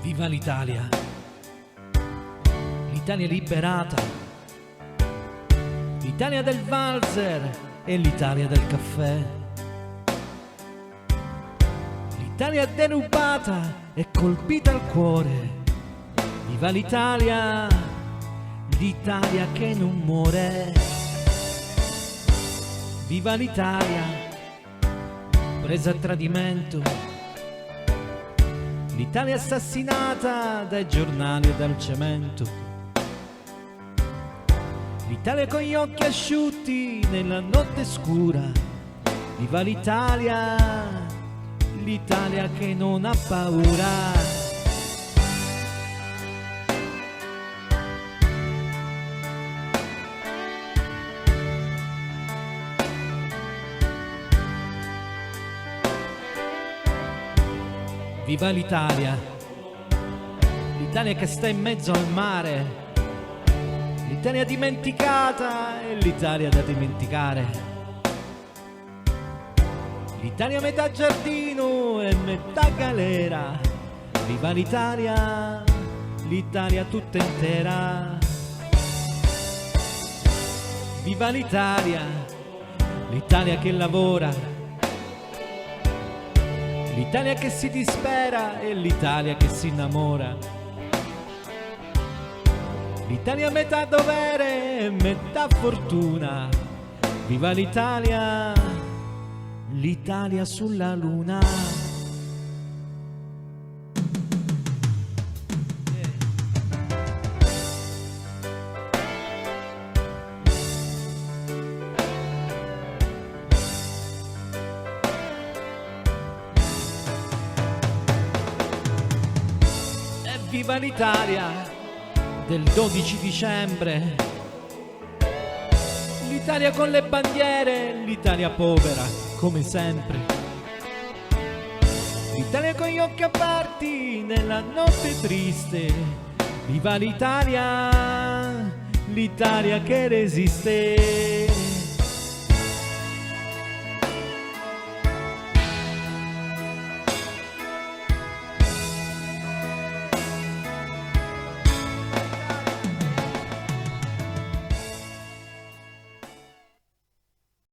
Viva l'Italia, l'Italia liberata, l'Italia del valzer e l'Italia del caffè, l'Italia derubata e colpita al cuore. Viva l'Italia, l'Italia che non muore. Viva l'Italia, presa a tradimento, l'Italia assassinata dai giornali e dal cemento, l'Italia con gli occhi asciutti nella notte scura. Viva l'Italia, l'Italia che non ha paura. Viva l'Italia, l'Italia che sta in mezzo al mare, l'Italia dimenticata e l'Italia da dimenticare, l'Italia metà giardino e metà galera. Viva l'Italia, l'Italia tutta intera. Viva l'Italia, l'Italia che lavora, l'Italia che si dispera e l'Italia che si innamora, l'Italia metà dovere e metà fortuna. Viva l'Italia, l'Italia sulla luna. Viva l'Italia del 12 dicembre, l'Italia con le bandiere, l'Italia povera come sempre, l'Italia con gli occhi aperti nella notte triste. Viva l'Italia, l'Italia che resiste.